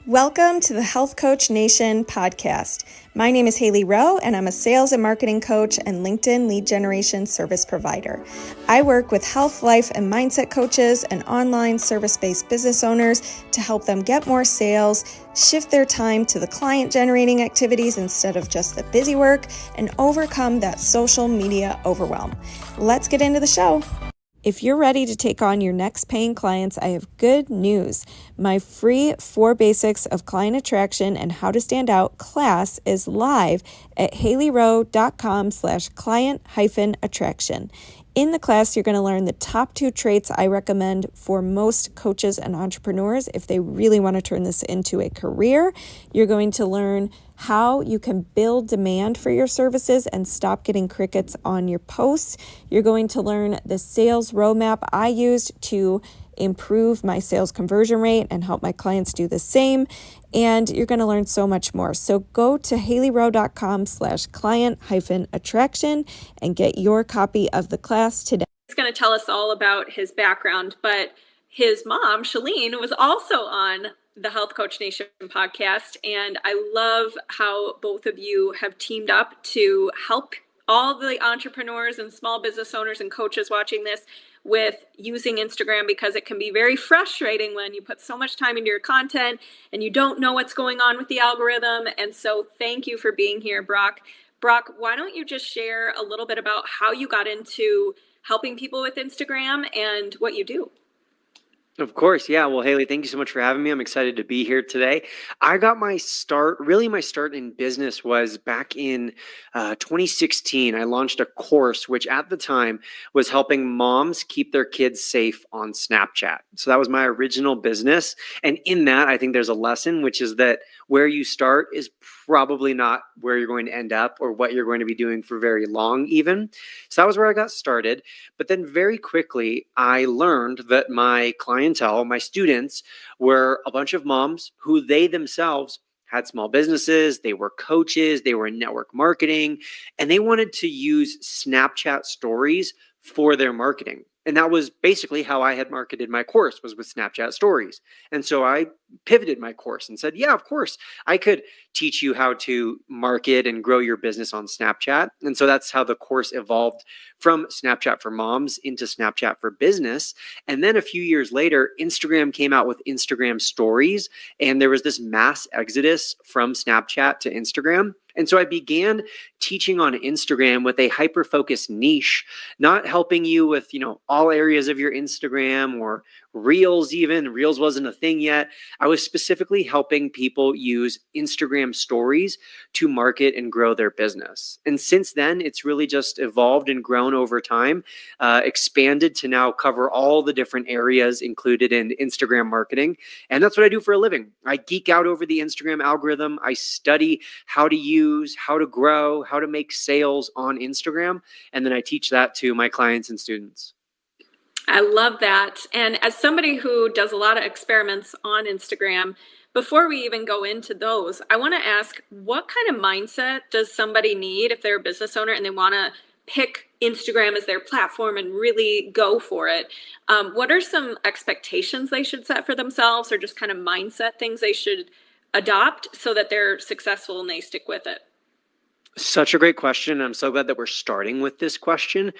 Welcome to the Health Coach Nation podcast. My name is Hailey Rowe, and I'm a sales and marketing coach and LinkedIn lead generation service provider. I work with health, life, and mindset coaches and online service-based business owners to help them get more sales, shift their time to the client-generating activities instead of just the busy work, and overcome that social media overwhelm. Let's get into the show. If you're ready to take on your next paying clients, I have good news. My free 4 Basics of Client Attraction and How to Stand Out class is live at haileyrowe.com/client-attraction. In the class, you're going to learn the top 2 traits I recommend for most coaches and entrepreneurs if they really want to turn this into a career. You're going to learn how you can build demand for your services and stop getting crickets on your posts. You're going to learn the sales roadmap I used to improve my sales conversion rate and help my clients do the same. And you're going to learn so much more. So go to haileyrowe.com/client-attraction and get your copy of the class today. He's going to tell us all about his background, but his mom, Shalene, was also on the Health Coach Nation podcast. And I love how both of you have teamed up to help all the entrepreneurs and small business owners and coaches watching this with using Instagram, because it can be very frustrating when you put so much time into your content and you don't know what's going on with the algorithm. And so thank you for being here, Brock. Brock, why don't you just share a little bit about how you got into helping people with Instagram and what you do? Of course. Yeah. Well, Hailey, thank you so much for having me. I'm excited to be here today. I got my start in business was back in 2016. I launched a course, which at the time was helping moms keep their kids safe on Snapchat. So that was my original business. And in that, I think there's a lesson, which is that where you start is probably not where you're going to end up or what you're going to be doing for very long even. So that was where I got started. But then very quickly, I learned that my clientele, my students, were a bunch of moms who they themselves had small businesses, they were coaches, they were in network marketing, and they wanted to use Snapchat stories for their marketing. And that was basically how I had marketed my course, was with Snapchat stories. And so I pivoted my course and said, yeah, of course, I could teach you how to market and grow your business on Snapchat. And so that's how the course evolved from Snapchat for Moms into Snapchat for Business. And then a few years later, Instagram came out with Instagram stories, and there was this mass exodus from Snapchat to Instagram. And so I began teaching on Instagram with a hyper-focused niche, not helping you with, all areas of your Instagram or Reels even. Reels wasn't a thing yet. I was specifically helping people use Instagram stories to market and grow their business. And since then, it's really just evolved and grown over time, expanded to now cover all the different areas included in Instagram marketing. And that's what I do for a living. I geek out over the Instagram algorithm. I study how to use, how to grow, how to make sales on Instagram. And then I teach that to my clients and students. I love that. And as somebody who does a lot of experiments on Instagram, before we even go into those, I want to ask, what kind of mindset does somebody need if they're a business owner and they want to pick Instagram as their platform and really go for it? What are some expectations they should set for themselves, or just kind of mindset things they should adopt so that they're successful and they stick with it? Such a great question. I'm so glad that we're starting with this question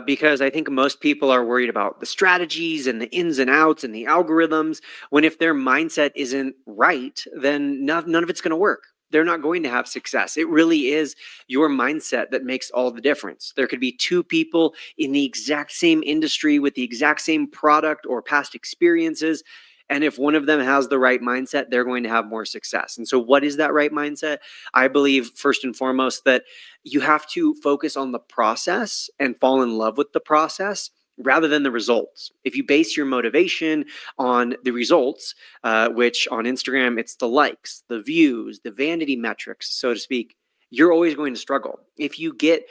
because I think most people are worried about the strategies and the ins and outs and the algorithms, when if their mindset isn't right, then none of it's going to work. They're not going to have success. It really is your mindset that makes all the difference. There could be 2 people in the exact same industry with the exact same product or past experiences. And if one of them has the right mindset, they're going to have more success. And so what is that right mindset? I believe first and foremost that you have to focus on the process and fall in love with the process rather than the results. If you base your motivation on the results, which on Instagram, it's the likes, the views, the vanity metrics, so to speak, you're always going to struggle. If you get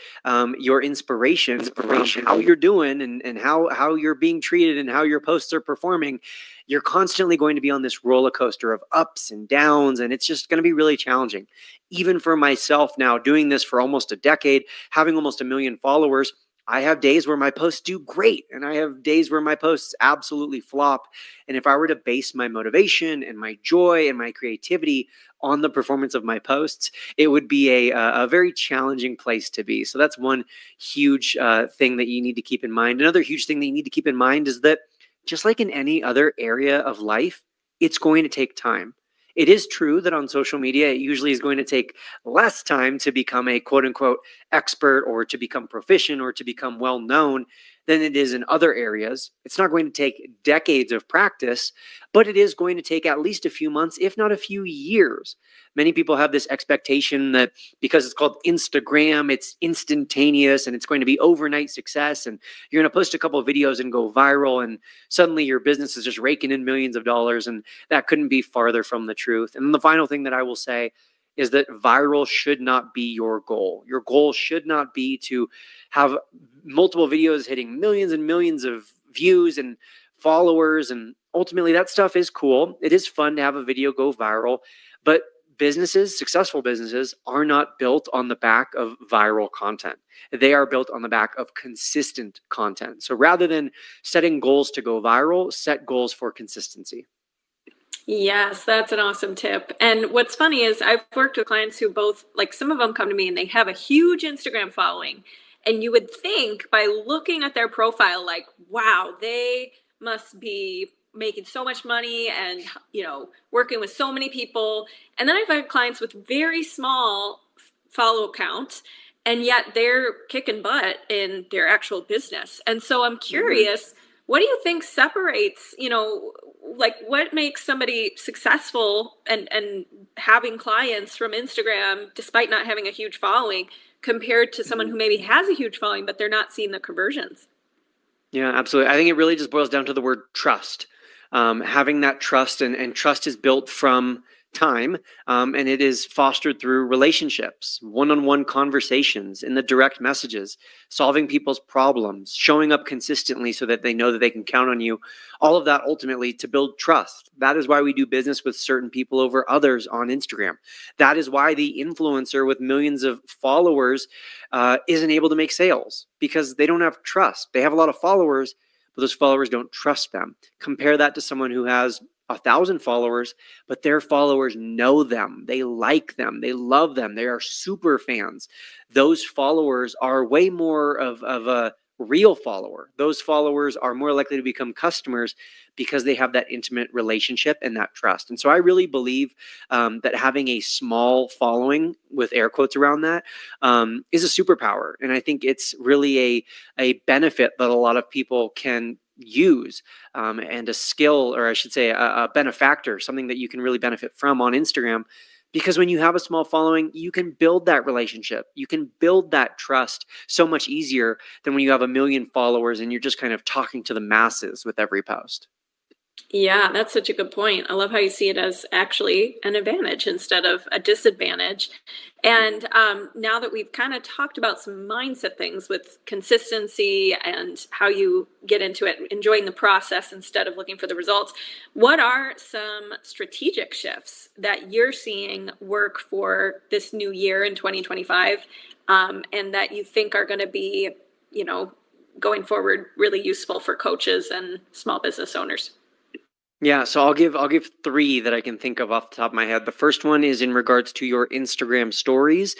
your inspiration from how you're doing and how you're being treated and how your posts are performing, you're constantly going to be on this roller coaster of ups and downs, and it's just going to be really challenging. Even for myself now, doing this for almost a decade, having almost 1 million followers, I have days where my posts do great, and I have days where my posts absolutely flop. And if I were to base my motivation and my joy and my creativity on the performance of my posts, it would be a very challenging place to be. So that's one huge thing that you need to keep in mind. Another huge thing that you need to keep in mind is that just like in any other area of life, it's going to take time. It is true that on social media, it usually is going to take less time to become a quote unquote expert or to become proficient or to become well known than it is in other areas. It's not going to take decades of practice, but it is going to take at least a few months, if not a few years. Many people have this expectation that because it's called Instagram, it's instantaneous and it's going to be overnight success. And you're going to post a couple of videos and go viral, and suddenly your business is just raking in millions of dollars. And that couldn't be farther from the truth. And the final thing that I will say is that viral should not be your goal. Your goal should not be to have multiple videos hitting millions and millions of views and followers. And ultimately, that stuff is cool. It is fun to have a video go viral, but businesses, successful businesses, are not built on the back of viral content. They are built on the back of consistent content. So rather than setting goals to go viral, set goals for consistency. Yes, that's an awesome tip. And what's funny is I've worked with clients who both, like some of them come to me and they have a huge Instagram following. And you would think by looking at their profile, like, wow, they must be making so much money and, working with so many people. And then I've had clients with very small follow count, and yet they're kicking butt in their actual business. And so I'm curious, what do you think separates, like what makes somebody successful and having clients from Instagram despite not having a huge following compared to someone who maybe has a huge following, but they're not seeing the conversions? Yeah, absolutely. I think it really just boils down to the word trust. Having that trust, and trust is built from time, and it is fostered through relationships, one-on-one conversations, in the direct messages, solving people's problems, showing up consistently so that they know that they can count on you. All of that ultimately to build trust. That is why we do business with certain people over others on Instagram. That is why the influencer with millions of followers isn't able to make sales, because they don't have trust. They have a lot of followers, but those followers don't trust them. Compare that to someone who has 1,000 followers, but their followers know them. They like them. They love them. They are super fans. Those followers are way more of a real follower. Those followers are more likely to become customers because they have that intimate relationship and that trust. And so I really believe that having a small following, with air quotes around that, is a superpower. And I think it's really a benefit that a lot of people can use, and a skill, or I should say a benefactor, something that you can really benefit from on Instagram. Because when you have a small following, you can build that relationship. You can build that trust so much easier than when you have a million followers and you're just kind of talking to the masses with every post. Yeah, that's such a good point. I love how you see it as actually an advantage instead of a disadvantage. And now that we've kind of talked about some mindset things with consistency and how you get into it, enjoying the process instead of looking for the results, what are some strategic shifts that you're seeing work for this new year in 2025, and that you think are going to be, going forward, really useful for coaches and small business owners? Yeah, so I'll give three that I can think of off the top of my head. The first one is in regards to your Instagram stories.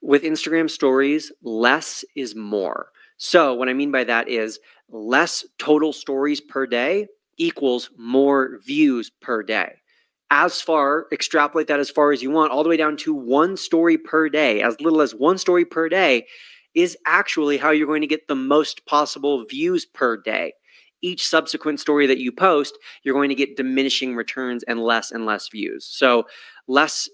With Instagram stories, less is more. So what I mean by that is less total stories per day equals more views per day. Extrapolate that as far as you want, all the way down to one story per day. As little as one story per day is actually how you're going to get the most possible views per day. Each subsequent story that you post, you're going to get diminishing returns and less views. So less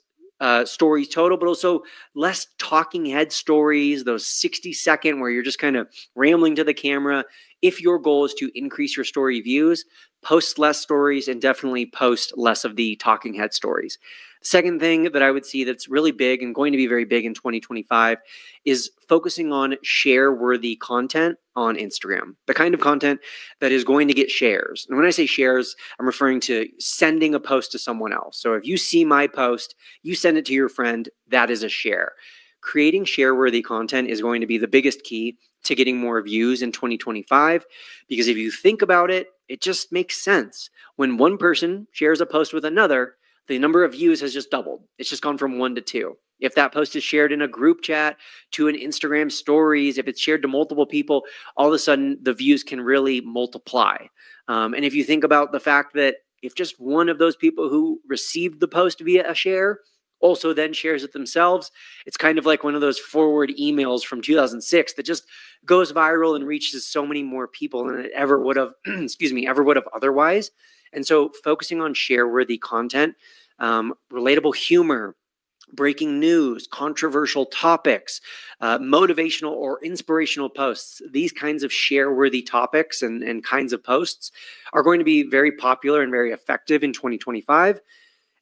stories total, but also less talking head stories, those 60-second where you're just kind of rambling to the camera. If your goal is to increase your story views, post less stories and definitely post less of the talking head stories. Second thing that I would see that's really big and going to be very big in 2025 is focusing on share-worthy content on Instagram, the kind of content that is going to get shares. And when I say shares, I'm referring to sending a post to someone else. So if you see my post, you send it to your friend, that is a share. creating share-worthy content is going to be the biggest key to getting more views in 2025. Because if you think about it, it just makes sense. When one person shares a post with another, the number of views has just doubled. It's just gone from 1 to 2. If that post is shared in a group chat, to an Instagram stories, if it's shared to multiple people, all of a sudden the views can really multiply. And if you think about the fact that if just one of those people who received the post via a share also then shares it themselves, it's kind of like one of those forward emails from 2006 that just goes viral and reaches so many more people than it ever would have, ever would have otherwise. And so focusing on share-worthy content, relatable humor, breaking news, controversial topics, motivational or inspirational posts, these kinds of share-worthy topics and kinds of posts are going to be very popular and very effective in 2025.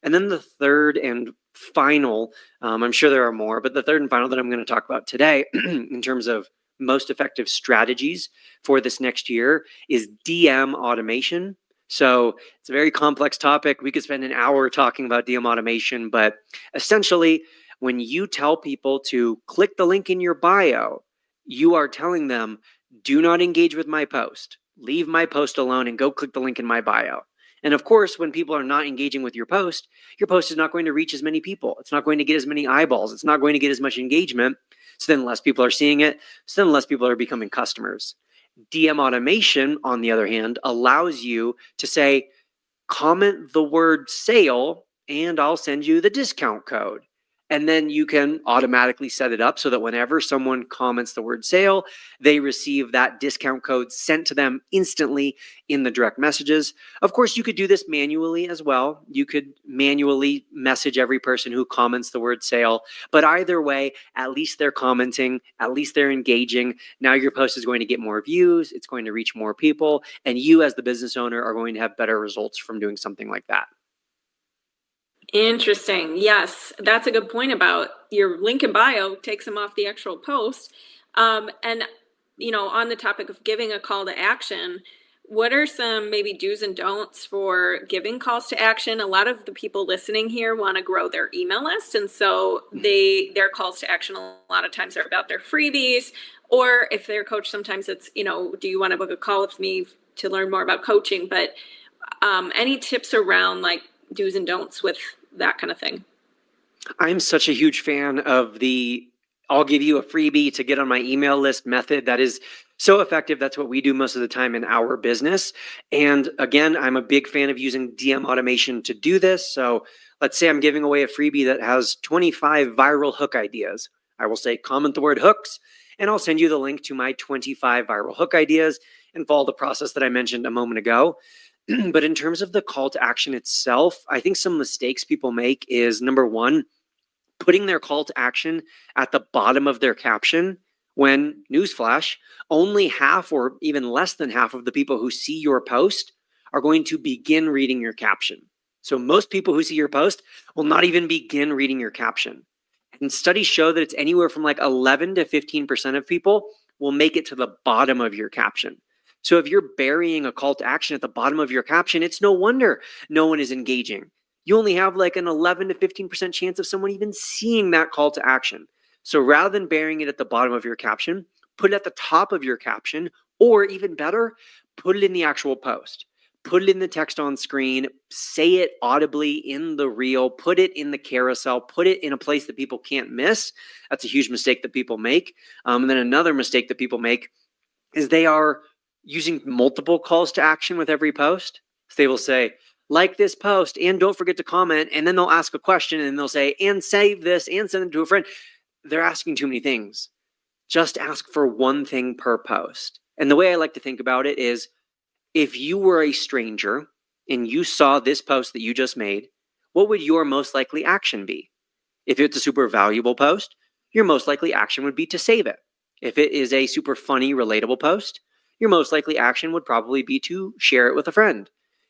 And then the third and final, I'm sure there are more, but the third and final that I'm going to talk about today in terms of most effective strategies for this next year is DM automation. So it's a very complex topic. We could spend an hour talking about DM automation, but essentially, when you tell people to click the link in your bio, you are telling them, do not engage with my post. Leave my post alone and go click the link in my bio. And of course, when people are not engaging with your post is not going to reach as many people. It's not going to get as many eyeballs. It's not going to get as much engagement. So then less people are seeing it. So then less people are becoming customers. DM automation, on the other hand, allows you to say, comment the word sale and I'll send you the discount code. And then you can automatically set it up so that whenever someone comments the word sale, they receive that discount code sent to them instantly in the direct messages. Of course, you could do this manually as well. You could manually message every person who comments the word sale. But either way, at least they're commenting, at least they're engaging. Now your post is going to get more views, it's going to reach more people, and you as the business owner are going to have better results from doing something like that. Interesting. Yes, that's a good point about your link in bio takes them off the actual post. And on the topic of giving a call to action, what are some maybe do's and don'ts for giving calls to action? A lot of the people listening here want to grow their email list, and so their calls to action a lot of times are about their freebies, or if they're a coach, sometimes it's do you want to book a call with me to learn more about coaching? But any tips around like do's and don'ts with that kind of thing? I'm such a huge fan of the I'll give you a freebie to get on my email list method. That is so effective. That's what we do most of the time in our business. And again, I'm a big fan of using DM automation to do this. So let's say I'm giving away a freebie that has 25 viral hook ideas. I will say comment the word hooks, and I'll send you the link to my 25 viral hook ideas and follow the process that I mentioned a moment ago. But in terms of the call to action itself, I think some mistakes people make is, number one, putting their call to action at the bottom of their caption when, newsflash, only half or even less than half of the people who see your post are going to begin reading your caption. So most people who see your post will not even begin reading your caption. And studies show that it's anywhere from like 11 to 15% of people will make it to the bottom of your caption. So if you're burying a call to action at the bottom of your caption, it's no wonder no one is engaging. You only have like an 11 to 15% chance of someone even seeing that call to action. So rather than burying it at the bottom of your caption, put it at the top of your caption, or even better, put it in the actual post. Put it in the text on screen, say it audibly in the reel, put it in the carousel, put it in a place that people can't miss. That's a huge mistake that people make. And then another mistake that people make is they are using multiple calls to action with every post. So they will say, like this post, and don't forget to comment, and then they'll ask a question, and they'll say, and save this, and send it to a friend. They're asking too many things. Just ask for one thing per post. And the way I like to think about it is, if you were a stranger and you saw this post that you just made, what would your most likely action be? If it's a super valuable post, your most likely action would be to save it. If it is a super funny, relatable post, your most likely action would probably be to share it with a friend.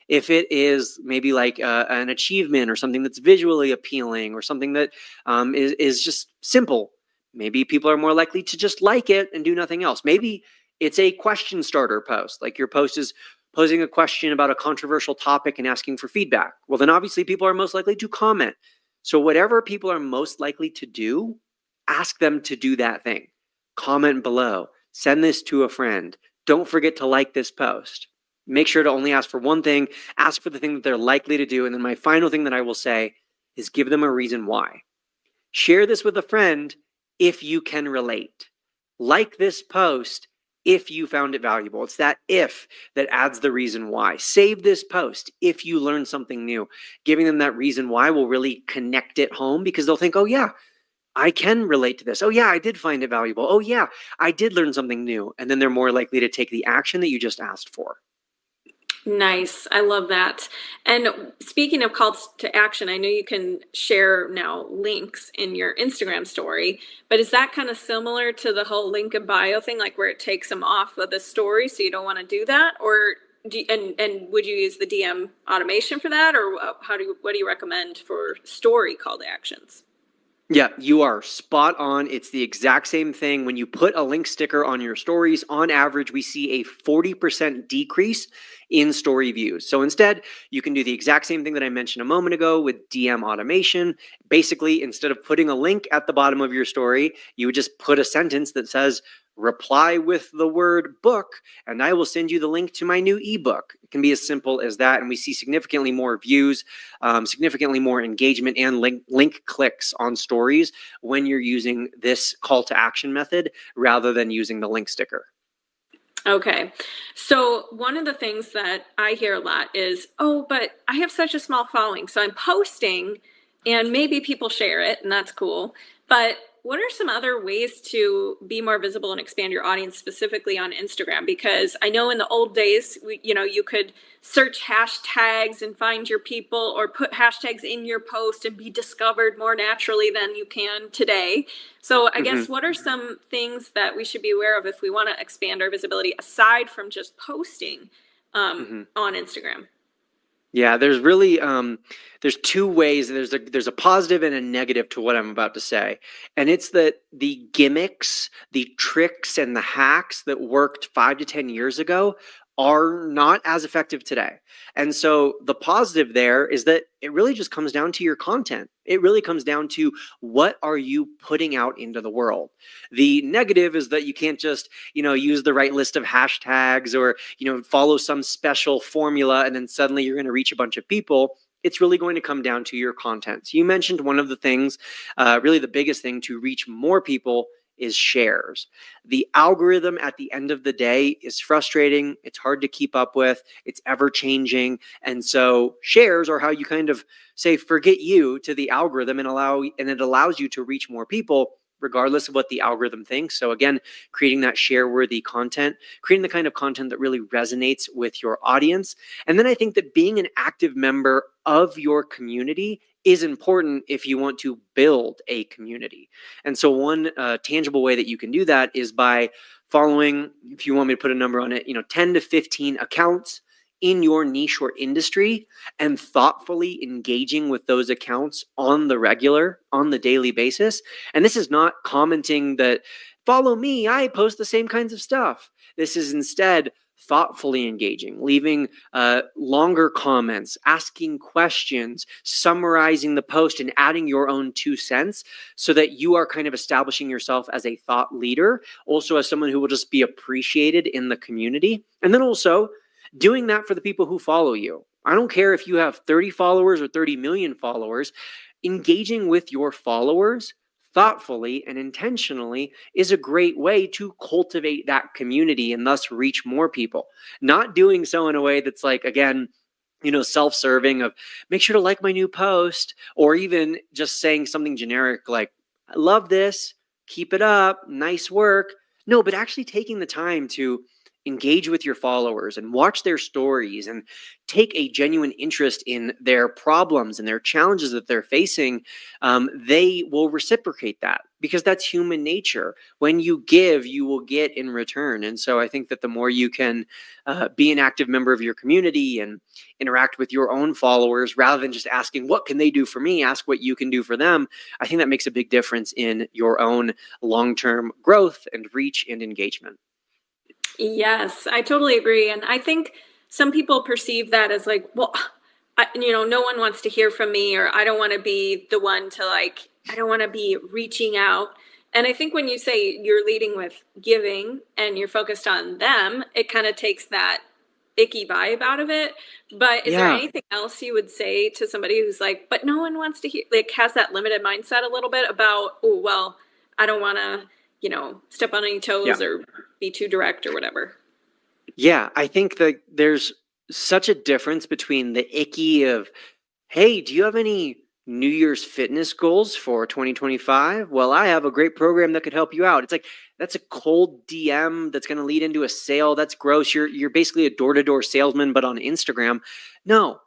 If it is maybe like an achievement or something that's visually appealing or something that is just simple, maybe people are more likely to just like it and do nothing else. Maybe it's a question starter post, like your post is posing a question about a controversial topic and asking for feedback. Well, then obviously people are most likely to comment. So whatever people are most likely to do, ask them to do that thing. Comment below. Send this to a friend. Don't forget to like this post. Make sure to only ask for one thing. Ask for the thing that they're likely to do. And then my final thing that I will say is give them a reason why. Share this with a friend if you can relate. Like this post if you found it valuable. It's that if that adds the reason why. Save this post if you learn something new. Giving them that reason why will really connect it home, because they'll think, oh yeah, I can relate to this. Oh yeah, I did find it valuable. Oh yeah, I did learn something new. And then they're more likely to take the action that you just asked for. Nice. I love that. And speaking of calls to action, I know you can share now links in your Instagram story, but is that kind of similar to the whole link in bio thing, like where it takes them off of the story, so you don't want to do that? Or and would you use the DM automation for that, or what do you recommend for story call to actions? Yeah, you are spot on. It's the exact same thing. When you put a link sticker on your stories, on average, we see a 40% decrease in story views. So instead, you can do the exact same thing that I mentioned a moment ago with DM automation. Basically, instead of putting a link at the bottom of your story, you would just put a sentence that says, reply with the word book, and I will send you the link to my new ebook. It can be as simple as that. And we see significantly more views, significantly more engagement, and link clicks on stories when you're using this call to action method rather than using the link sticker. Okay. So one of the things that I hear a lot is, oh, but I have such a small following, so I'm posting and maybe people share it, and that's cool. But what are some other ways to be more visible and expand your audience, specifically on Instagram? Because I know in the old days, you could search hashtags and find your people, or put hashtags in your post and be discovered more naturally than you can today. So I guess, what are some things that we should be aware of if we want to expand our visibility aside from just posting on Instagram? Yeah, there's really there's two ways. There's a positive and a negative to what I'm about to say. And it's that the gimmicks, the tricks, and the hacks that worked 5 to 10 years ago are not as effective today. And so the positive there is that it really just comes down to your content. It really comes down to what are you putting out into the world. The negative is that you can't just, use the right list of hashtags or, follow some special formula and then suddenly you're going to reach a bunch of people. It's really going to come down to your content. So you mentioned one of the things, really the biggest thing to reach more people is shares. The algorithm at the end of the day is frustrating. It's hard to keep up with. It's ever changing. And so shares are how you kind of say, forget you to the algorithm, and it allows you to reach more people regardless of what the algorithm thinks. So again, creating that share-worthy content, creating the kind of content that really resonates with your audience. And then I think that being an active member of your community is important if you want to build a community. And so one tangible way that you can do that is by following, if you want me to put a number on it, 10 to 15 accounts in your niche or industry, and thoughtfully engaging with those accounts on the daily basis. And this is not commenting that, follow me, I post the same kinds of stuff. This is instead thoughtfully engaging, leaving longer comments, asking questions, summarizing the post, and adding your own 2 cents so that you are kind of establishing yourself as a thought leader, also as someone who will just be appreciated in the community. And then also doing that for the people who follow you. I don't care if you have 30 followers or 30 million followers. Engaging with your followers thoughtfully and intentionally is a great way to cultivate that community and thus reach more people. Not doing so in a way that's like, again, self-serving of make sure to like my new post, or even just saying something generic like, I love this, keep it up, nice work. No, but actually taking the time to engage with your followers and watch their stories and take a genuine interest in their problems and their challenges that they're facing, they will reciprocate that, because that's human nature. When you give, you will get in return. And so I think that the more you can be an active member of your community and interact with your own followers, rather than just asking, what can they do for me? Ask what you can do for them. I think that makes a big difference in your own long-term growth and reach and engagement. Yes, I totally agree. And I think some people perceive that as like, well, no one wants to hear from me, or I don't want to be the one to I don't want to be reaching out. And I think when you say you're leading with giving and you're focused on them, it kind of takes that icky vibe out of it. But is there Yeah. anything else you would say to somebody who's like, but no one wants to hear, like has that limited mindset a little bit about, oh, well, I don't want to, step on any Yeah. toes or be too direct or whatever. Yeah. I think that there's such a difference between the icky of, hey, do you have any New Year's fitness goals for 2025? Well, I have a great program that could help you out. It's like that's a cold DM that's going to lead into a sale. That's gross. You're basically a door-to-door salesman, but on Instagram. No,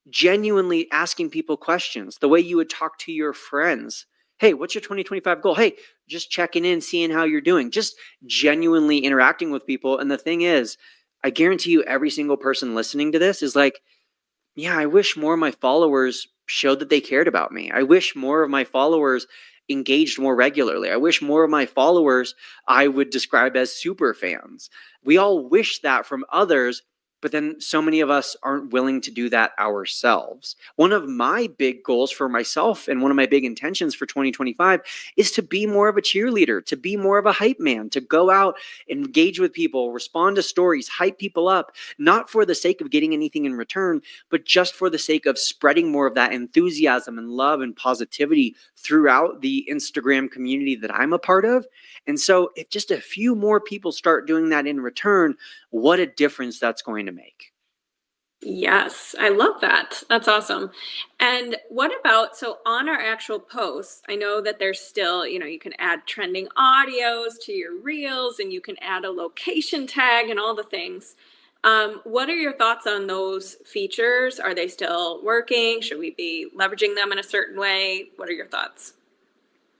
genuinely asking people questions the way you would talk to your friends. Hey, what's your 2025 goal? Hey, just checking in, seeing how you're doing, just genuinely interacting with people. And the thing is, I guarantee you, every single person listening to this is like, yeah, I wish more of my followers showed that they cared about me. I wish more of my followers engaged more regularly. I wish more of my followers I would describe as super fans. We all wish that from others, but then so many of us aren't willing to do that ourselves. One of my big goals for myself and one of my big intentions for 2025 is to be more of a cheerleader, to be more of a hype man, to go out, engage with people, respond to stories, hype people up, not for the sake of getting anything in return, but just for the sake of spreading more of that enthusiasm and love and positivity throughout the Instagram community that I'm a part of. And so if just a few more people start doing that in return, what a difference that's going to make. Yes, I love that. That's awesome. And what about, so on our actual posts, I know that there's still, you can add trending audios to your reels and you can add a location tag and all the things. What are your thoughts on those features? Are they still working? Should we be leveraging them in a certain way? What are your thoughts?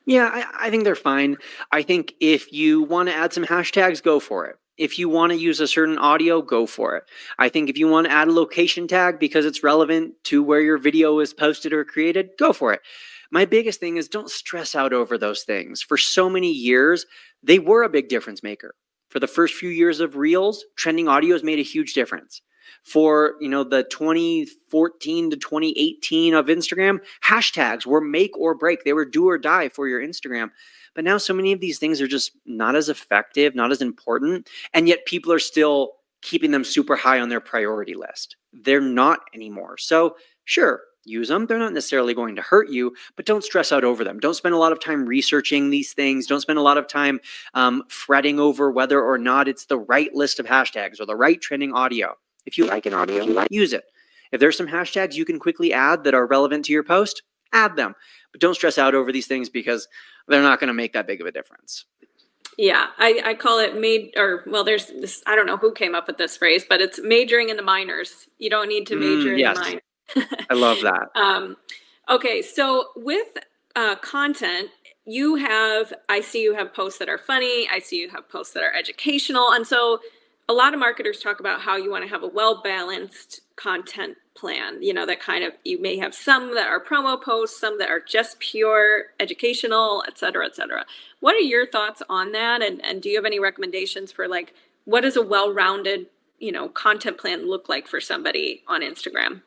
Yeah, I think they're fine. I think if you want to add some hashtags, go for it. If you want to use a certain audio, go for it. I think if you want to add a location tag because it's relevant to where your video is posted or created, go for it. My biggest thing is don't stress out over those things. For so many years, they were a big difference maker. For the first few years of Reels, trending audios made a huge difference. For the 2014 to 2018 of Instagram, hashtags were make or break. They were do or die for your Instagram. But now so many of these things are just not as effective, not as important, and yet people are still keeping them super high on their priority list. They're not anymore. So sure, use them. They're not necessarily going to hurt you, but don't stress out over them. Don't spend a lot of time researching these things. Don't spend a lot of time fretting over whether or not it's the right list of hashtags or the right trending audio. If you like an audio, use it. If there's some hashtags you can quickly add that are relevant to your post, add them. But don't stress out over these things because they're not going to make that big of a difference. Yeah, I call it there's this, I don't know who came up with this phrase, but it's majoring in the minors. You don't need to major in the minors. I love that. Okay, so with content, I see you have posts that are funny. I see you have posts that are educational. And so a lot of marketers talk about how you want to have a well-balanced content plan, that kind of, you may have some that are promo posts, some that are just pure educational, et cetera, et cetera. What are your thoughts on that? And do you have any recommendations for what does a well-rounded, content plan look like for somebody on Instagram?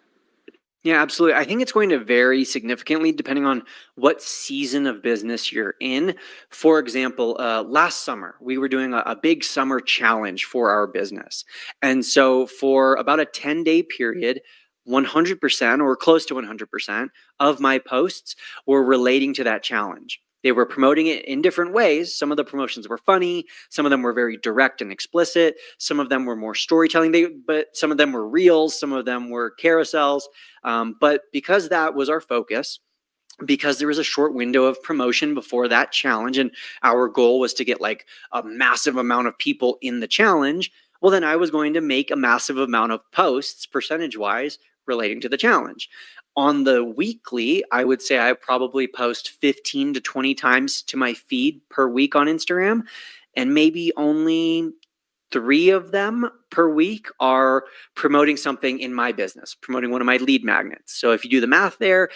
Yeah, absolutely. I think it's going to vary significantly depending on what season of business you're in. For example, last summer, we were doing a big summer challenge for our business. And so for about a 10-day period, 100% or close to 100% of my posts were relating to that challenge. They were promoting it in different ways. Some of the promotions were funny. Some of them were very direct and explicit. Some of them were more storytelling, but some of them were reels. Some of them were carousels. But because that was our focus, because there was a short window of promotion before that challenge, and our goal was to get a massive amount of people in the challenge, well, then I was going to make a massive amount of posts percentage-wise relating to the challenge. On the weekly, I would say I probably post 15 to 20 times to my feed per week on Instagram, and maybe only 3 of them per week are promoting something in my business, promoting one of my lead magnets. So if you do the math there,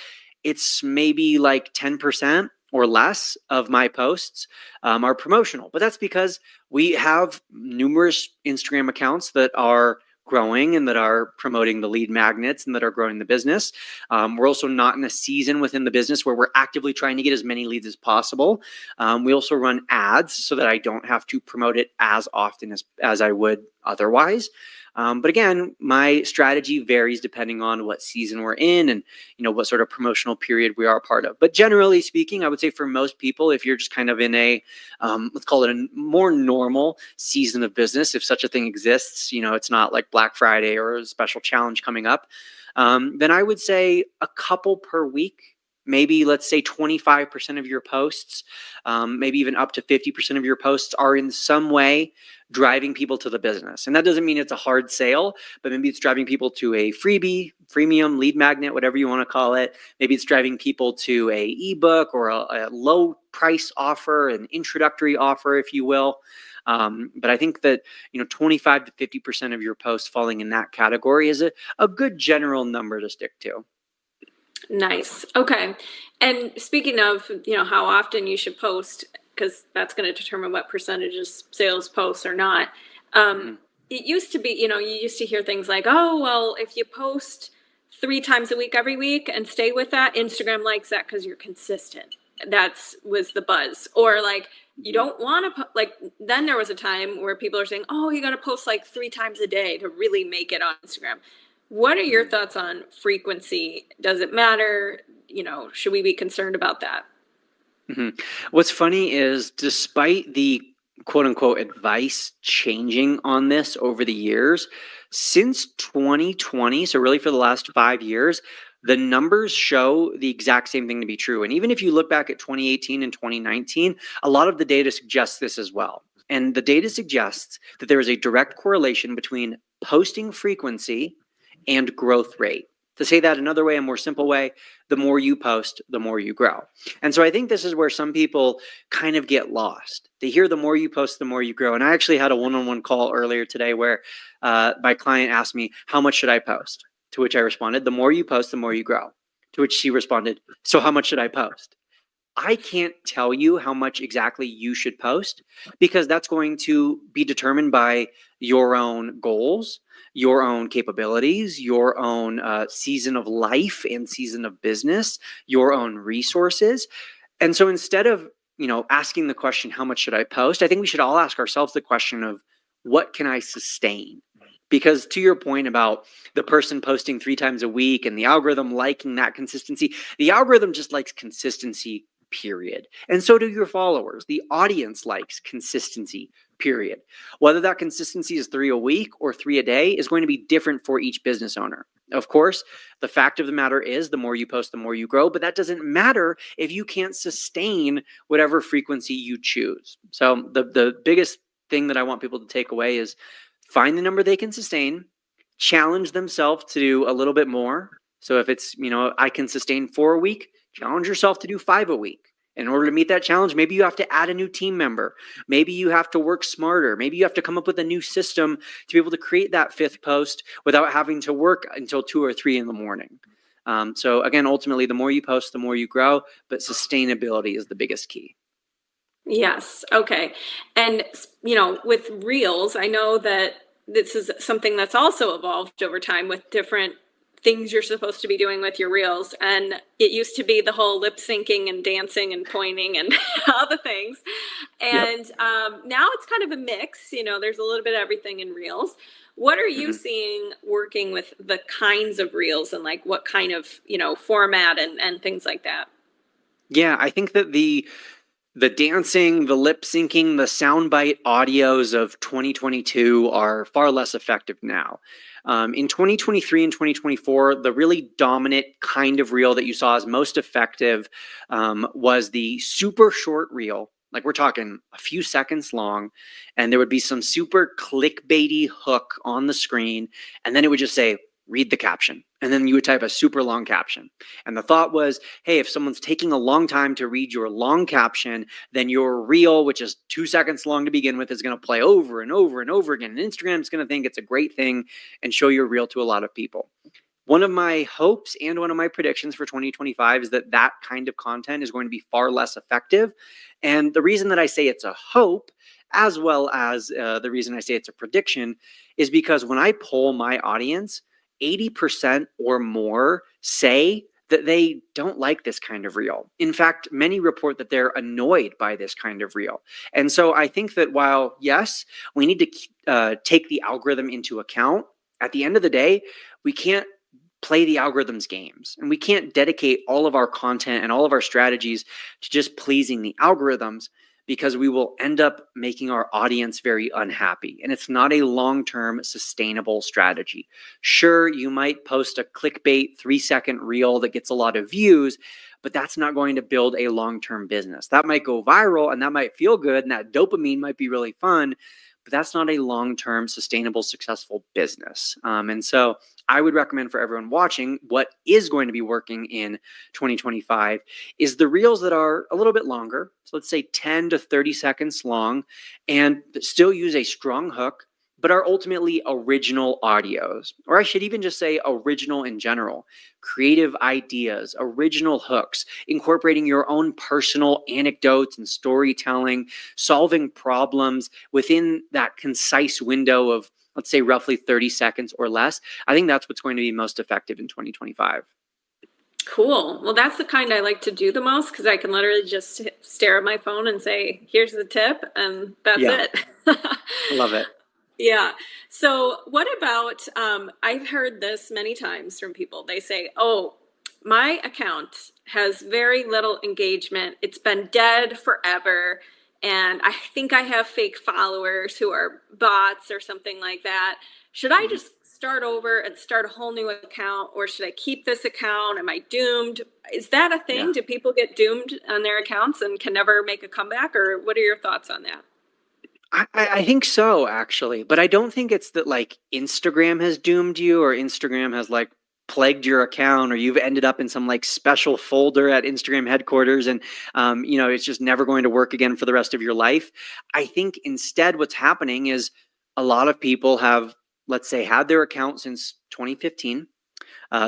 it's maybe 10% or less of my posts are promotional. But that's because we have numerous Instagram accounts that are growing and that are promoting the lead magnets and that are growing the business. We're also not in a season within the business where we're actively trying to get as many leads as possible. We also run ads so that I don't have to promote it as often as I would otherwise. But again, my strategy varies depending on what season we're in and what sort of promotional period we are a part of. But generally speaking, I would say for most people, if you're just kind of in a let's call it a more normal season of business, if such a thing exists, it's not like Black Friday or a special challenge coming up, then I would say a couple per week. Maybe let's say 25% of your posts, maybe even up to 50% of your posts are in some way driving people to the business. And that doesn't mean it's a hard sale, but maybe it's driving people to a freebie, freemium, lead magnet, whatever you want to call it. Maybe it's driving people to a ebook or a low price offer, an introductory offer, if you will. But I think that 25 to 50% of your posts falling in that category is a good general number to stick to. Nice. Okay. And speaking of, how often you should post, because that's going to determine what percentage is sales posts or not. It used to be, you used to hear things like, oh, well, if you post 3 times a week, every week and stay with that, Instagram likes that because you're consistent. Was the buzz. Or like, you don't want to, then there was a time where people are saying, oh, you got to post like 3 times a day to really make it on Instagram. What are your thoughts on frequency? Does it matter? Should we be concerned about that? What's funny is despite the quote unquote advice changing on this over the years, since 2020, so really for the last 5 years, the numbers show the exact same thing to be true. And even if you look back at 2018 and 2019, a lot of the data suggests this as well. And the data suggests that there is a direct correlation between posting frequency and growth rate. To say that another way, a more simple way, the more you post, the more you grow. And so I think this is where some people kind of get lost. They hear the more you post, the more you grow. And I actually had a one-on-one call earlier today where my client asked me, how much should I post? To which I responded, the more you post, the more you grow. To which she responded, so how much should I post? I can't tell you how much exactly you should post because that's going to be determined by your own goals, your own capabilities, your own season of life and season of business, your own resources. And so instead of, asking the question, how much should I post? I think we should all ask ourselves the question of what can I sustain? Because to your point about the person posting 3 times a week and the algorithm liking that consistency, the algorithm just likes consistency, period. And so do your followers. The audience likes consistency, period. Whether that consistency is 3 a week or 3 a day is going to be different for each business owner. Of course, the fact of the matter is the more you post, the more you grow, but that doesn't matter if you can't sustain whatever frequency you choose. So the biggest thing that I want people to take away is find the number they can sustain, challenge themselves to do a little bit more. So if it's, I can sustain 4 a week, challenge yourself to do 5 a week. In order to meet that challenge, maybe you have to add a new team member. Maybe you have to work smarter. Maybe you have to come up with a new system to be able to create that 5th post without having to work until 2 or 3 in the morning. So again, ultimately, the more you post, the more you grow, but sustainability is the biggest key. Yes. Okay. And, with Reels, I know that this is something that's also evolved over time with different things you're supposed to be doing with your Reels. And it used to be the whole lip syncing and dancing and pointing and all the things. And now it's kind of a mix. There's a little bit of everything in Reels. What are you seeing working with the kinds of Reels and like what kind of, format and things like that? Yeah, I think that the dancing, the lip syncing, the soundbite audios of 2022 are far less effective now. In 2023 and 2024, the really dominant kind of reel that you saw as most effective was the super short reel. Like we're talking a few seconds long, and there would be some super clickbaity hook on the screen, and then it would just say, read the caption. And then you would type a super long caption. And the thought was, hey, if someone's taking a long time to read your long caption, then your reel, which is 2 seconds long to begin with, is going to play over and over and over again. And Instagram's going to think it's a great thing and show your reel to a lot of people. One of my hopes and one of my predictions for 2025 is that that kind of content is going to be far less effective. And the reason that I say it's a hope as well as the reason I say it's a prediction is because when I poll my audience, 80% or more say that they don't like this kind of reel. In fact, many report that they're annoyed by this kind of reel. And so I think that while, yes, we need to take the algorithm into account, at the end of the day, we can't play the algorithm's games, and we can't dedicate all of our content and all of our strategies to just pleasing the algorithms, because we will end up making our audience very unhappy. And it's not a long-term sustainable strategy. Sure, you might post a clickbait 3-second reel that gets a lot of views, but that's not going to build a long-term business. That might go viral and that might feel good and that dopamine might be really fun, but that's not a long-term sustainable, successful business. And so I would recommend for everyone watching, what is going to be working in 2025 is the reels that are a little bit longer. So let's say 10 to 30 seconds long, and still use a strong hook, but are ultimately original audios. Or I should even just say original in general. Creative ideas, original hooks, incorporating your own personal anecdotes and storytelling, solving problems within that concise window of, let's say, roughly 30 seconds or less. I think that's what's going to be most effective in 2025. Cool. Well, that's the kind I like to do the most, because I can literally just stare at my phone and say, here's the tip, and that's it. I love it. Yeah. So what about, I've heard this many times from people. They say, oh, my account has very little engagement. It's been dead forever. And I think I have fake followers who are bots or something like that. Should I just start over and start a whole new account, or should I keep this account? Am I doomed? Is that a thing? Do people get doomed on their accounts and can never make a comeback? Or what are your thoughts on that? I think so, actually, but I don't think it's that like Instagram has doomed you, or Instagram has like plagued your account, or you've ended up in some like special folder at Instagram headquarters and it's just never going to work again for the rest of your life. I think instead what's happening is a lot of people have, let's say, had their account since 2015.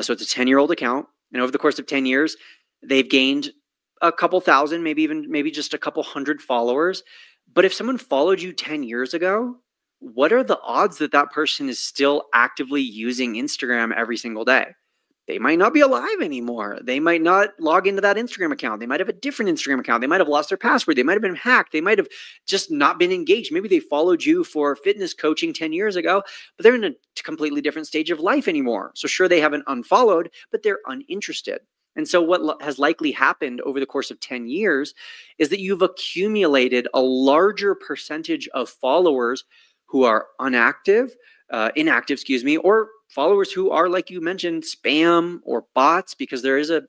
So it's a 10-year-old account, and over the course of 10 years, they've gained a couple thousand, maybe just a couple hundred followers. But if someone followed you 10 years ago, what are the odds that that person is still actively using Instagram every single day? They might not be alive anymore. They might not log into that Instagram account. They might have a different Instagram account. They might have lost their password. They might have been hacked. They might have just not been engaged. Maybe they followed you for fitness coaching 10 years ago, but they're in a completely different stage of life anymore. So sure, they haven't unfollowed, but they're uninterested. And so what has likely happened over the course of 10 years is that you've accumulated a larger percentage of followers who are inactive, or followers who are, like you mentioned, spam or bots, because there is a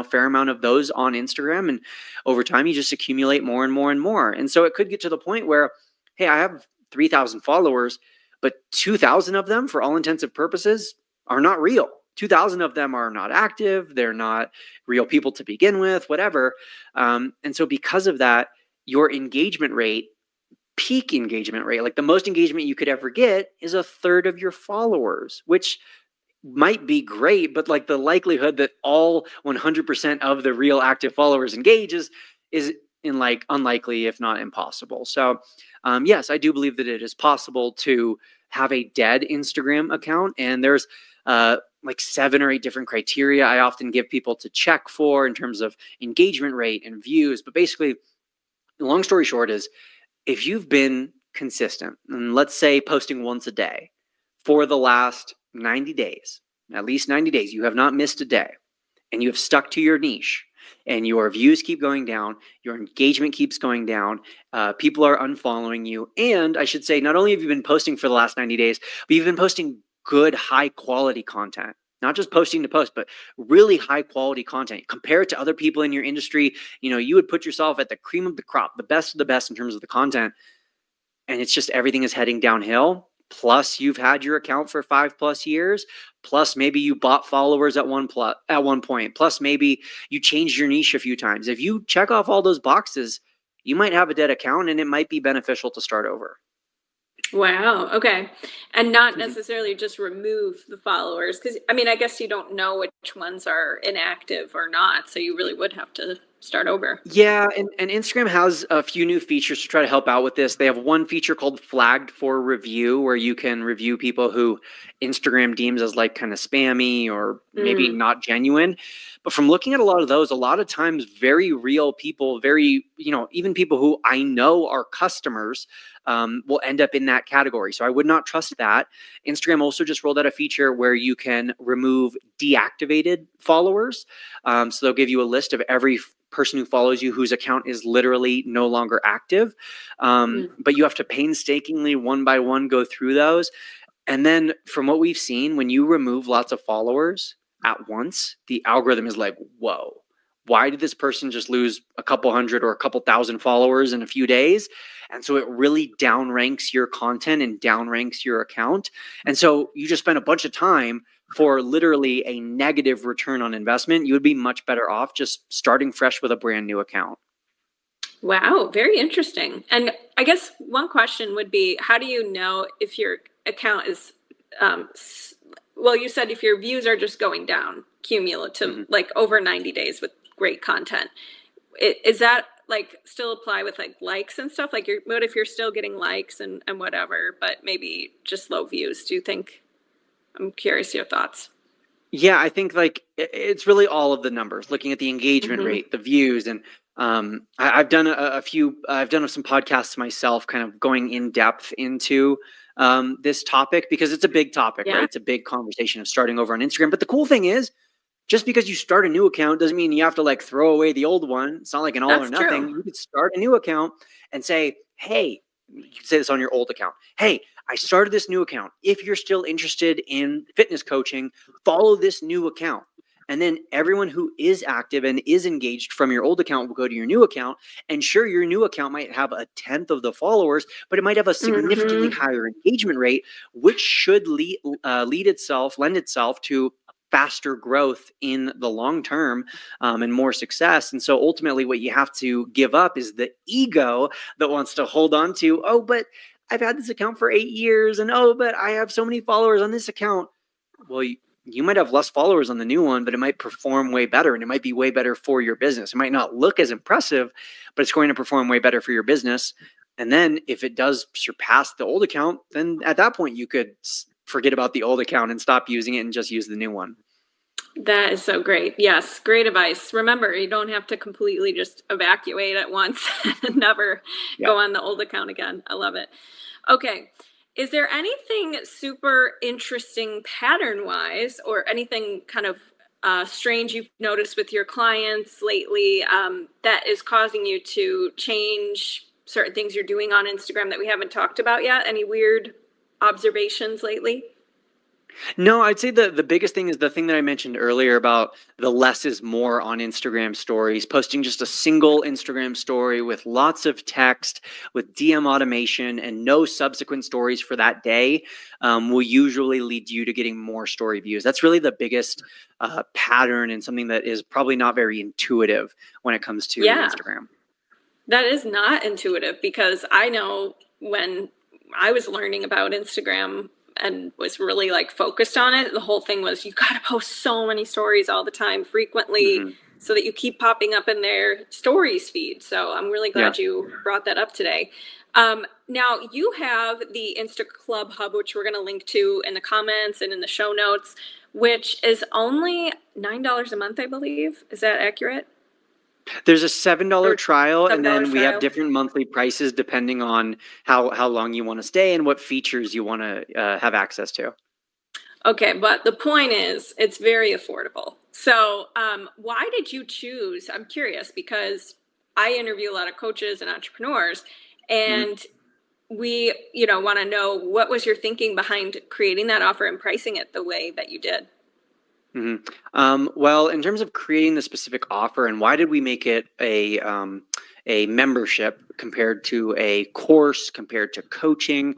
fair amount of those on Instagram. And over time, you just accumulate more and more and more. And so it could get to the point where, hey, I have 3,000 followers, but 2,000 of them, for all intents and purposes, are not real. 2,000 of them are not active. They're not real people to begin with, whatever. And so because of that, your engagement rate, peak engagement rate, like the most engagement you could ever get, is a third of your followers, which might be great, but like the likelihood that all 100% of the real active followers engage is unlikely, if not impossible. So yes, I do believe that it is possible to have a dead Instagram account, and there's like 7 or 8 different criteria I often give people to check for in terms of engagement rate and views. But basically, the long story short is, if you've been consistent, and let's say posting once a day for the last 90 days, at least 90 days, you have not missed a day, and you have stuck to your niche, and your views keep going down, your engagement keeps going down, people are unfollowing you. And I should say, not only have you been posting for the last 90 days, but you've been posting good, high quality content. Not just posting to post, but really high quality content. Compare it to other people in your industry. You would put yourself at the cream of the crop, the best of the best in terms of the content. And it's just everything is heading downhill. Plus, you've had your account for 5+ years. Plus, maybe you bought followers at one point. Plus, maybe you changed your niche a few times. If you check off all those boxes, you might have a dead account, and it might be beneficial to start over. Wow. Okay. And not necessarily just remove the followers, because I guess you don't know which ones are inactive or not. So you really would have to start over. Yeah, and Instagram has a few new features to try to help out with this. They have one feature called flagged for review, where you can review people who Instagram deems as like kind of spammy or maybe Mm. not genuine. But from looking at a lot of those, a lot of times very real people, very, even people who I know are customers, will end up in that category. So I would not trust that. Instagram also just rolled out a feature where you can remove deactivated followers. So they'll give you a list of every person who follows you whose account is literally no longer active. But you have to painstakingly one by one go through those. And then from what we've seen, when you remove lots of followers at once, the algorithm is like, whoa, why did this person just lose a couple hundred or a couple thousand followers in a few days? And so it really downranks your content and downranks your account. And so you just spend a bunch of time for literally a negative return on investment. You would be much better off just starting fresh with a brand new account. Wow, very interesting. And I guess one question would be, how do you know if your account is, well, you said if your views are just going down cumulative, like over 90 days with great content. Is that like still apply with like likes and stuff? Like what if you're still getting likes and whatever, but maybe just low views? Do you think? I'm curious your thoughts. Yeah, I think like it's really all of the numbers, looking at the engagement rate, the views, and I've done I've done some podcasts myself, kind of going in depth into this topic because it's a big topic, right? It's a big conversation of starting over on Instagram. But the cool thing is, just because you start a new account doesn't mean you have to like throw away the old one. It's not like an all or nothing. True. You could start a new account and say, hey, you can say this on your old account. Hey, I started this new account. If you're still interested in fitness coaching, follow this new account. And then everyone who is active and is engaged from your old account will go to your new account. And sure, your new account might have a tenth of the followers, but it might have a significantly higher engagement rate, which should lend itself to faster growth in the long term and more success. And so ultimately what you have to give up is the ego that wants to hold on to, oh, but I've had this account for 8 years and oh, but I have so many followers on this account. Well, you might have less followers on the new one, but it might perform way better and it might be way better for your business. It might not look as impressive, but it's going to perform way better for your business. And then if it does surpass the old account, then at that point you could forget about the old account and stop using it and just use the new one. That is so great. Yes, great advice. Remember, you don't have to completely just evacuate at once and never go on the old account again. I love it. Okay. Is there anything super interesting pattern-wise or anything kind of strange you've noticed with your clients lately that is causing you to change certain things you're doing on Instagram that we haven't talked about yet? Any weird observations lately? No, I'd say the biggest thing is the thing that I mentioned earlier about the less is more on Instagram stories, posting just a single Instagram story with lots of text, with DM automation and no subsequent stories for that day will usually lead you to getting more story views. That's really the biggest pattern and something that is probably not very intuitive when it comes to Instagram. That is not intuitive because I know when I was learning about Instagram and was really like focused on it, the whole thing was you got to post so many stories all the time, frequently, so that you keep popping up in their stories feed. So I'm really glad you brought that up today. Now you have the Insta Club Hub, which we're going to link to in the comments and in the show notes, which is only $9 a month, I believe. Is that accurate? There's a $7 trial, and then we have different monthly prices depending on how long you want to stay and what features you want to have access to. Okay, but the point is, it's very affordable. So why did you choose? I'm curious because I interview a lot of coaches and entrepreneurs, and we, want to know what was your thinking behind creating that offer and pricing it the way that you did. Well, in terms of creating the specific offer and why did we make it a membership compared to a course, compared to coaching,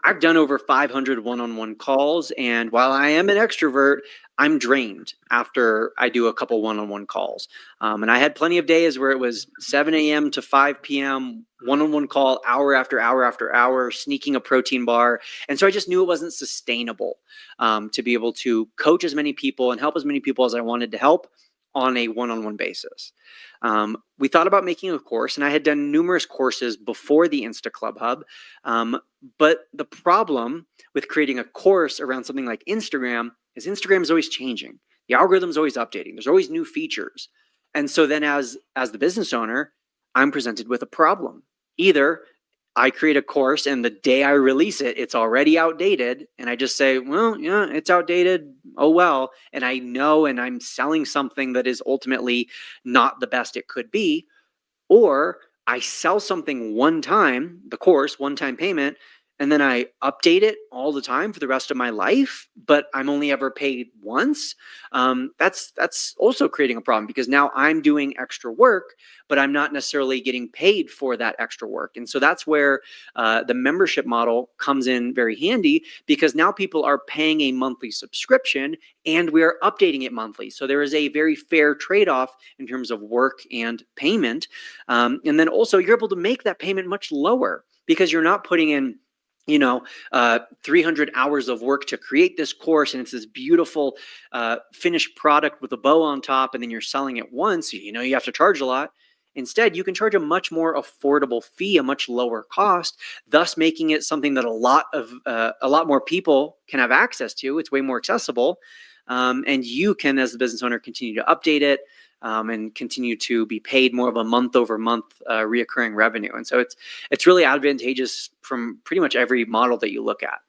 I've done over 500 one-on-one calls. And while I am an extrovert, I'm drained after I do a couple one-on-one calls. And I had plenty of days where it was 7 a.m. to 5 p.m., one-on-one call, hour after hour after hour, sneaking a protein bar. And so I just knew it wasn't sustainable to be able to coach as many people and help as many people as I wanted to help on a one-on-one basis. We thought about making a course, and I had done numerous courses before the Insta Club Hub. But the problem with creating a course around something like Instagram is Instagram is always changing. The algorithm is always updating. There's always new features. And so then as the business owner, I'm presented with a problem. Either I create a course and the day I release it, it's already outdated. And I just say, well, yeah, it's outdated. Oh, well. And I know, and I'm selling something that is ultimately not the best it could be. Or I sell something one time, the course, one-time payment, and then I update it all the time for the rest of my life, but I'm only ever paid once. That's also creating a problem, because now I'm doing extra work, but I'm not necessarily getting paid for that extra work. And so that's where the membership model comes in very handy, because now people are paying a monthly subscription and we are updating it monthly. So there is a very fair trade-off in terms of work and payment. And then also you're able to make that payment much lower, because you're not putting in 300 hours of work to create this course, and it's this beautiful finished product with a bow on top, and then you're selling it once, you have to charge a lot. Instead, you can charge a much more affordable fee, a much lower cost, thus making it something that a lot more people can have access to. It's way more accessible, and you can, as the business owner, continue to update it. And continue to be paid more of a month-over-month reoccurring revenue. And so it's really advantageous from pretty much every model that you look at.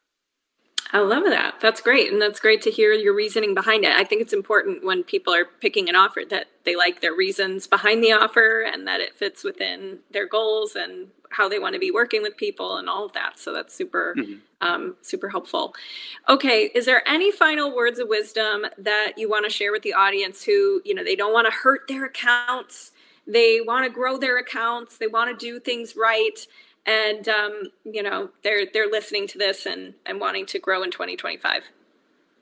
I love that. That's great. And that's great to hear your reasoning behind it. I think it's important when people are picking an offer that they like their reasons behind the offer, and that it fits within their goals and how they want to be working with people and all of that. So that's super, super helpful. Okay. Is there any final words of wisdom that you want to share with the audience who, they don't want to hurt their accounts, they want to grow their accounts, they want to do things right, and they're listening to this and wanting to grow in 2025?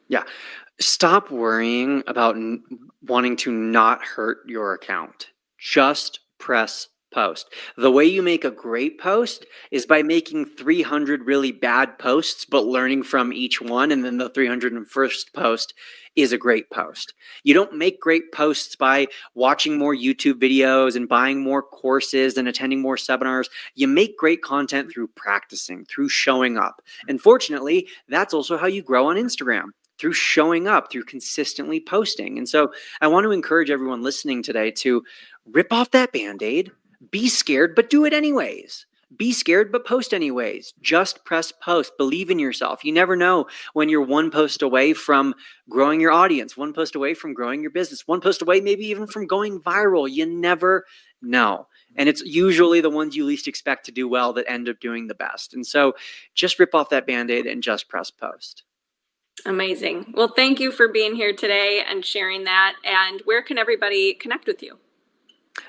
Yeah. Stop worrying about wanting to not hurt your account. Just press post. The way you make a great post is by making 300 really bad posts, but learning from each one. And then the 301st post is a great post. You don't make great posts by watching more YouTube videos and buying more courses and attending more seminars. You make great content through practicing, through showing up. And fortunately, that's also how you grow on Instagram, through showing up, through consistently posting. And so I want to encourage everyone listening today to rip off that Band-Aid. Be scared, but do it anyways. Be scared, but post anyways. Just press post. Believe in yourself. You never know when you're one post away from growing your audience, one post away from growing your business, one post away maybe even from going viral. You never know. And it's usually the ones you least expect to do well that end up doing the best. And so just rip off that Band-Aid and just press post. Amazing. Well, thank you for being here today and sharing that. And where can everybody connect with you?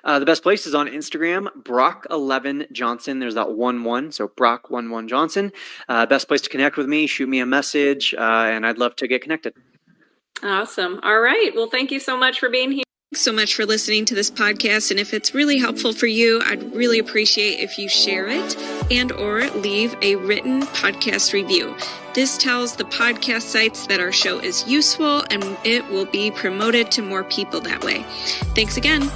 The best place is on Instagram, Brock11 Johnson. There's that 11, so Brock11 Johnson. Best place to connect with me. Shoot me a message, and I'd love to get connected. Awesome. All right. Well, thank you so much for being here. Thanks so much for listening to this podcast. And if it's really helpful for you, I'd really appreciate if you share it and or leave a written podcast review. This tells the podcast sites that our show is useful, and it will be promoted to more people that way. Thanks again.